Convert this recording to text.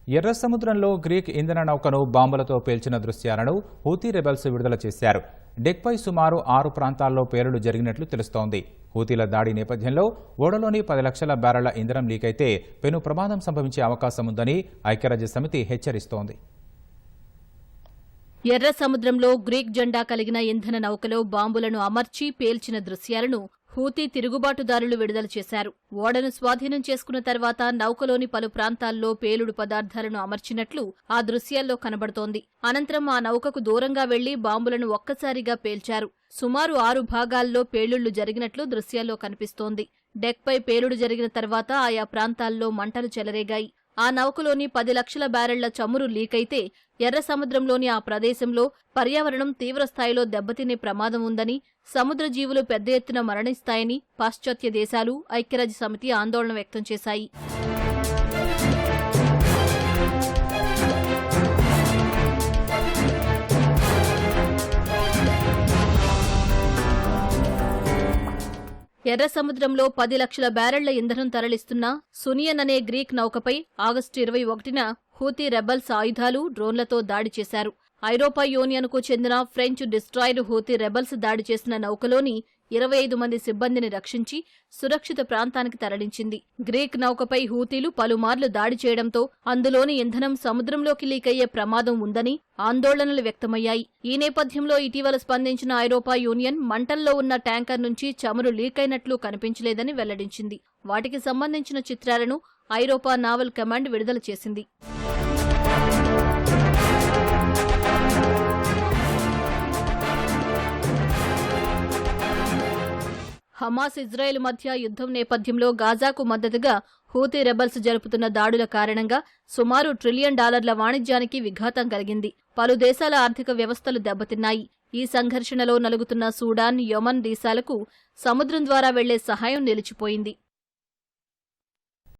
ఎర్ర సముద్రంలో గ్రీక్ ఇంధన నౌకను బాంబులతో పేల్చిన దృశ్యాలను హూతీ రెబెల్స్ విడుదల చేశారు. డెక్పై సుమారు 6 ప్రాంతాల్లో పేలుడు జరిగినట్లు తెలుస్తోంది. హూతీల దాడి నేపథ్యంలో ఓడలోని 10 లక్షల బ్యారెళ్ల ఇంధనం లీకైతే పెను ప్రమాదం సంభవించే అవకాశం ఉందని ఐక్యరాజ్యసమితి హెచ్చరిస్తోంది. ఎర్ర సముద్రంలో గ్రీక్ జెండా కలిగిన ఇంధన నౌకలో బాంబులను అమర్చి పేల్చిన దృశ్యాలను హూతీ తిరుగుబాటుదారులు విడుదల చేశారు. ఓడను స్వాధీనం చేసుకున్న తర్వాత నౌకలోని పలు ప్రాంతాల్లో పేలుడు పదార్థాలను అమర్చినట్లు ఆ దృశ్యాల్లో కనబడుతోంది. అనంతరం ఆ నౌకకు దూరంగా వెళ్లి బాంబులను ఒక్కసారిగా పేల్చారు. సుమారు 6 భాగాల్లో పేలుళ్లు జరిగినట్లు దృశ్యాల్లో కనిపిస్తోంది. డెక్పై పేలుడు జరిగిన తర్వాత ఆయా ప్రాంతాల్లో మంటలు చెలరేగాయి. ఆ నౌకలోని 10 లక్షల బ్యారెళ్ల చమురు లీకైతే ఎర్ర సముద్రంలోని ఆ ప్రదేశంలో పర్యావరణం తీవ్రస్థాయిలో దెబ్బతినే ప్రమాదం ఉందని, సముద్ర జీవులు పెద్ద ఎత్తున మరణిస్తాయని పాశ్చాత్య దేశాలు, ఐక్యరాజ్యసమితి ఆందోళన వ్యక్తం చేశాయి. ఎర్ర సముద్రంలో 10 లక్షల బ్యారెళ్ల ఇంధనం తరలిస్తున్న సునియన్ అనే గ్రీక్ నౌకపై ఆగస్టు 21న హూతీ రెబెల్స్ ఆయుధాలు, డ్రోన్లతో దాడి చేశారు. ఐరోపా యూనియన్కు చెందిన ఫ్రెంచ్ డిస్ట్రాయర్ హూతీ రెబెల్స్ దాడి చేసిన నౌకలోని 25 మంది సిబ్బందిని రక్షించి సురక్షిత ప్రాంతానికి తరలించింది. గ్రీక్ నౌకపై హూతీలు పలుమార్లు దాడి చేయడంతో అందులోని ఇంధనం సముద్రంలోకి లీకయ్యే ప్రమాదం ఉందని ఆందోళనలు వ్యక్తమయ్యాయి. ఈ నేపథ్యంలో ఇటీవల స్పందించిన ఐరోపా యూనియన్ మంటల్లో ఉన్న ట్యాంకర్ నుంచి చమురు లీకైనట్లు కనిపించలేదని వెల్లడించింది. వాటికి సంబంధించిన చిత్రాలను ఐరోపా నావల్ కమాండ్ విడుదల చేసింది. హమాస్, ఇజ్రాయెల్ మధ్య యుద్ధం నేపథ్యంలో గాజాకు మద్దతుగా హూతీ రెబెల్స్ జరుపుతున్న దాడుల కారణంగా సుమారు $1 ట్రిలియన్ వాణిజ్యానికి విఘాతం కలిగింది. పలు దేశాల ఆర్థిక వ్యవస్థలు దెబ్బతిన్నాయి. ఈ సంఘర్షణలో నలుగుతున్న సూడాన్, యెమెన్ దేశాలకు సముద్రం ద్వారా వెళ్లే సహాయం నిలిచిపోయింది.